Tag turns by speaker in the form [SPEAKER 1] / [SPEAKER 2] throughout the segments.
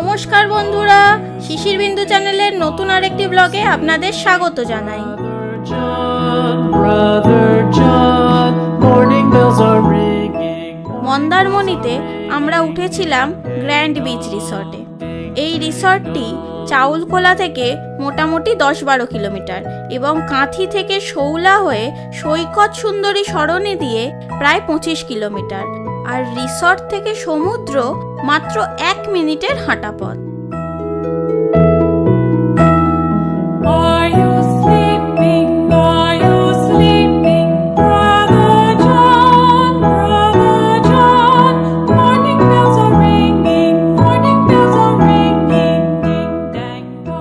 [SPEAKER 1] নমস্কার বন্ধুরা, শিশির বিন্দু চ্যানেলের নতুন আরেকটি ব্লগে আপনাদের স্বাগত জানাই। মন্দারমণিতে আমরা উঠেছিলাম গ্র্যান্ড বিচ রিসর্টে। এই রিসর্টটি চাউলখোলা থেকে মোটামুটি 10-12 কিলোমিটার এবং কাঁথি থেকে শৌলা হয়ে সৈকত সুন্দরী সরণি দিয়ে প্রায় 25 কিলোমিটার, আর রিসর্ট থেকে সমুদ্র মাত্র 1 মিনিটের হাঁটা পথ।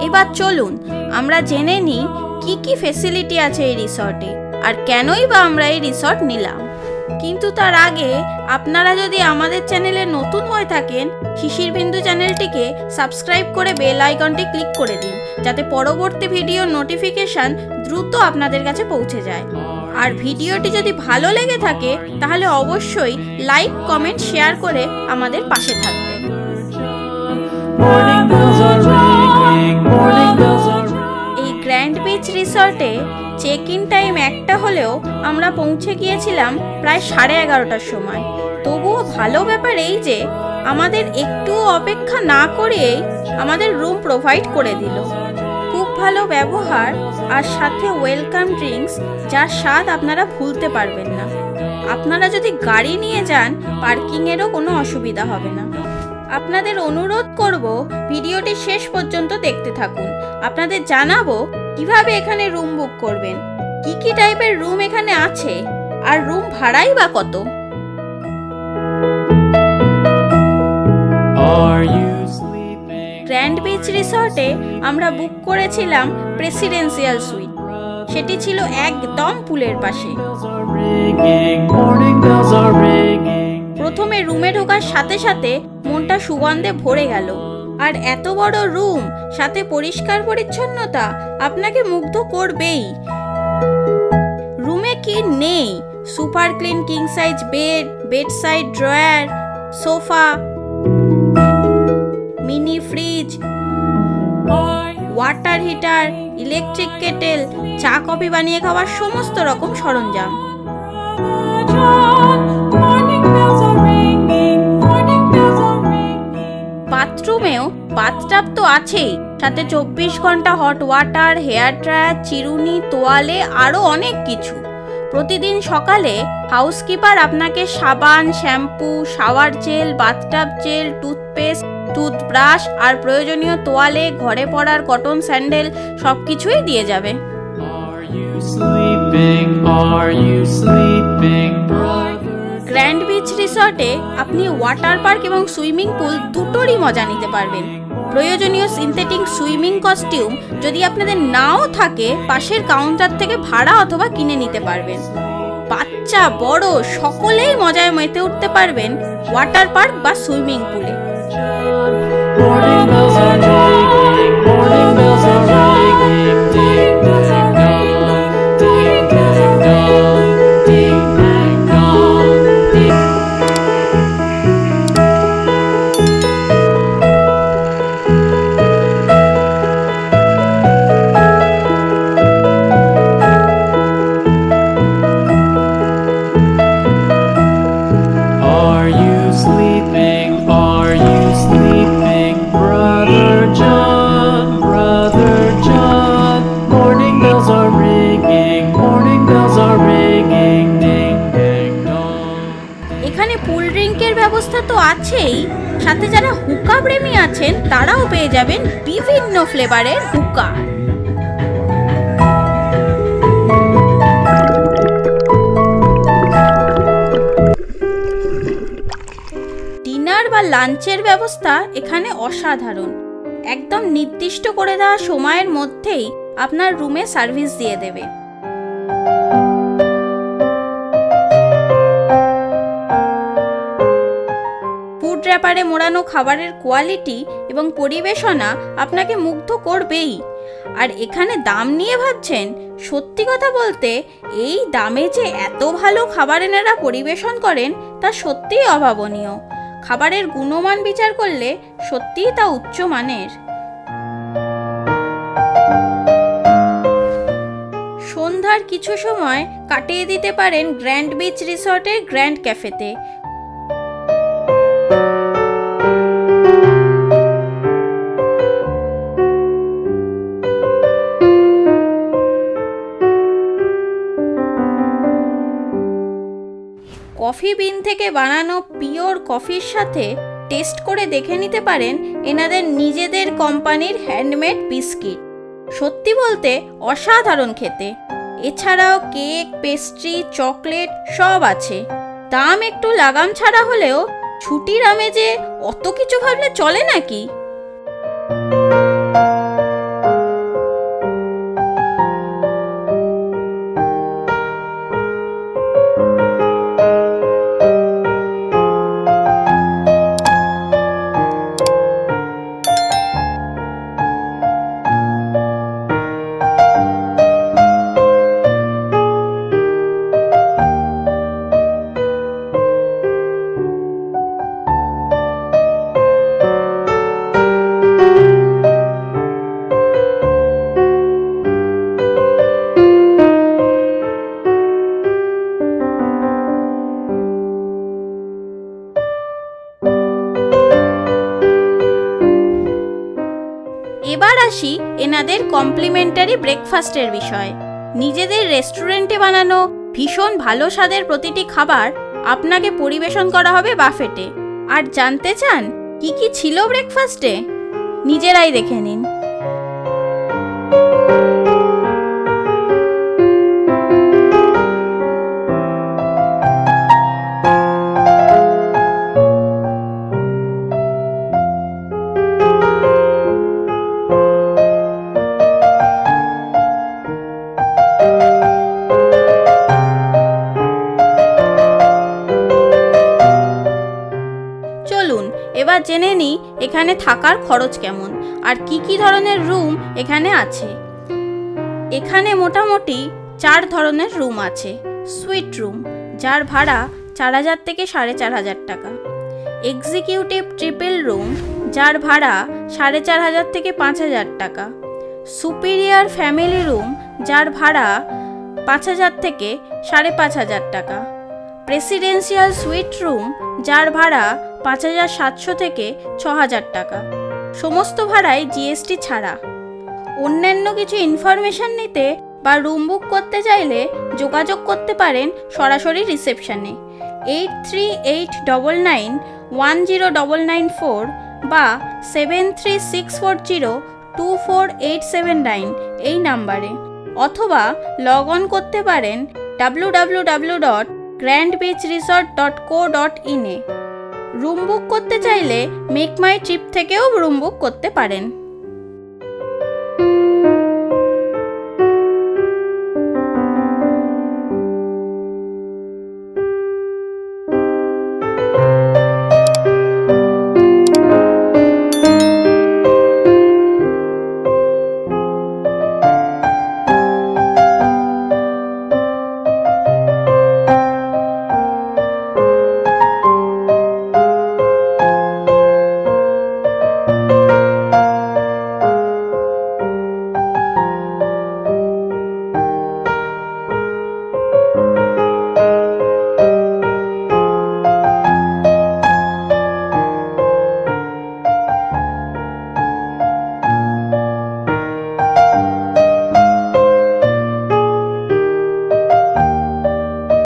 [SPEAKER 1] এবার চলুন আমরা জেনে নিই কি কি ফেসিলিটি আছে এই রিসর্টে আর কেনই বা আমরা এই রিসর্ট নিলাম। কিন্তু তার আগে আপনারা যদি আমাদের চ্যানেলে নতুন হয়ে থাকেন, শিশির বিন্দু চ্যানেলটিকে সাবস্ক্রাইব করে বেল আইকনটি ক্লিক করে দিন, যাতে পরবর্তী ভিডিওর নোটিফিকেশন দ্রুত আপনাদের কাছে পৌঁছে যায়। আর ভিডিওটি যদি ভালো লেগে থাকে তাহলে অবশ্যই লাইক, কমেন্ট, শেয়ার করে আমাদের পাশে থাকবেন। এই গ্র্যান্ড বিচ রিসর্টে চেক ইন টাইম 1টা হলেও আমরা পৌঁছে গিয়েছিলাম প্রায় 11:30টার সময়। তবুও ভালো ব্যাপার এই যে আমাদের একটুও অপেক্ষা না করেই আমাদের রুম প্রোভাইড করে দিল। খুব ভালো ব্যবহার আর সাথে ওয়েলকাম ড্রিঙ্কস, যার স্বাদ আপনারা ভুলতে পারবেন না। আপনারা যদি গাড়ি নিয়ে যান, পার্কিংয়েরও কোনো অসুবিধা হবে না। আপনাদের অনুরোধ করব ভিডিওটি শেষ পর্যন্ত দেখতে থাকুন। আপনাদের জানাবো কিভাবে এখানে রুম বুক করবেন, কি কি টাইপের রুম এখানে আছে, আর রুম ভাড়াই বা কত। গ্র্যান্ড বিচ রিসর্টে আমরা বুক করেছিলাম প্রেসিডেন্সিয়াল সুইট। সেটি ছিল একদম পুলের পাশে। প্রথমে রুমে ঢোকার সাথে সাথে মনটা সুগন্ধে ভরে গেল। আর এত বড় রুম, সাথে পরিষ্কার পরিচ্ছন্নতা আপনাকে মুগ্ধ করবেই। রুমে কি নেই? Super clean king size bed, bed side drawer, sofa, mini fridge, water heater, electric kettle, চা কফি বানিয়ে খাওয়ার সমস্ত রকম সরঞ্জাম। বাথরুমেও বাথটাব তো আছেই, সাথে 24 ঘন্টা হট ওয়াটার, হেয়ার ড্রায়ার, চিরুনি, তোয়ালে, আরও অনেক কিছু। প্রতিদিন সকালে হাউসকিপার আপনাকে সাবান, shampoo, shower gel, bathtub gel, toothpaste, toothbrush আর প্রয়োজনীয় তোয়ালে, ঘরে পরার কটন স্যান্ডেল সবকিছুই দিয়ে যাবে। গ্র্যান্ড বিচ রিসর্টে আপনি ওয়াটার পার্ক এবং সুইমিং পুল দুটোরই মজা নিতে পারবেন। প্রয়োজনীয় সিনথেটিক সুইমিং কস্টিউম যদি আপনাদের নাও থাকে, পাশের কাউন্টার থেকে ভাড়া অথবা কিনে নিতে পারবেন। বাচ্চা বড় সকলেই মজায় মেতে উঠতে পারবেন ওয়াটার পার্ক বা সুইমিং পুলে। ব্যবস্থা তো আছেই, সাথে যারা হুকা প্রেমী আছেন তারাও পেয়ে যাবেন বিভিন্ন ফ্লেভারের হুকা। ডিনার বা লাঞ্চের ব্যবস্থা এখানে অসাধারণ। একদম নির্দিষ্ট করে দেওয়া সময়ের মধ্যেই আপনার রুমে সার্ভিস দিয়ে দেবে। র্যাপারে মোড়ানো খাবারের কোয়ালিটি এবং পরিবেশনা আপনাকে মুগ্ধ করবেই। আর এখানে দাম নিয়ে ভাবছেন, সত্যি কথা বলতে এই দামে যে এত ভালো খাবার এনারা পরিবেশন করেন তা সত্যিই অভাবনীয়। খাবারের গুণমান বিচার করলে সত্যিই তা উচ্চমানের। সন্ধ্যার কিছু সময় কাটিয়ে দিতে পারেন গ্র্যান্ড বিচ রিসর্টের গ্র্যান্ড ক্যাফেতে। কফি বিন থেকে বানানো পিওর কফির সাথে টেস্ট করে দেখে নিতে পারেন এনাদের নিজেদের কোম্পানির হ্যান্ডমেড বিস্কিট। সত্যি বলতে অসাধারণ খেতে। এছাড়াও কেক, পেস্ট্রি, চকলেট সব আছে। দাম একটু লাগাম ছাড়া হলেও ছুটির আমেজে অত কিছু ভাবলে চলে নাকি? এবার আসি এনাদের কমপ্লিমেন্টারি ব্রেকফাস্টের বিষয়। নিজেদের রেস্টুরেন্টে বানানো ভীষণ ভালো স্বাদের প্রতিটি খাবার আপনাকে পরিবেশন করা হবে বাফেটে। আর জানতে চান কি কি ছিল ব্রেকফাস্টে? নিজেরাই দেখে নিন। এবার জেনে নিই এখানে থাকার খরচ কেমন আর কি কি ধরনের রুম এখানে আছে। এখানে মোটামুটি 4 ধরনের রুম আছে। সুইট রুম, যার ভাড়া 4000 থেকে 4500 টাকা। এক্সিকিউটিভ ট্রিপল রুম, যার ভাড়া 4500 থেকে 5000 টাকা। সুপিরিয়র ফ্যামিলি রুম, যার ভাড়া 5000 থেকে 5500 টাকা। প্রেসিডেন্সিয়াল সুইট রুম, যার ভাড়া 5700 থেকে 6000 টাকা। সমস্ত ভাড়ায় জিএসটি ছাড়া। অন্যান্য কিছু ইনফরমেশন নিতে বা রুম বুক করতে চাইলে যোগাযোগ করতে পারেন সরাসরি রিসেপশনে 8389910994 বা 7364024879 এই নাম্বারে, অথবা লগ অন করতে পারেন www.grandbeachresort.co.in এ। রুম বুক করতে চাইলে মেক মাই ট্রিপ থেকেও রুম বুক করতে পারেন।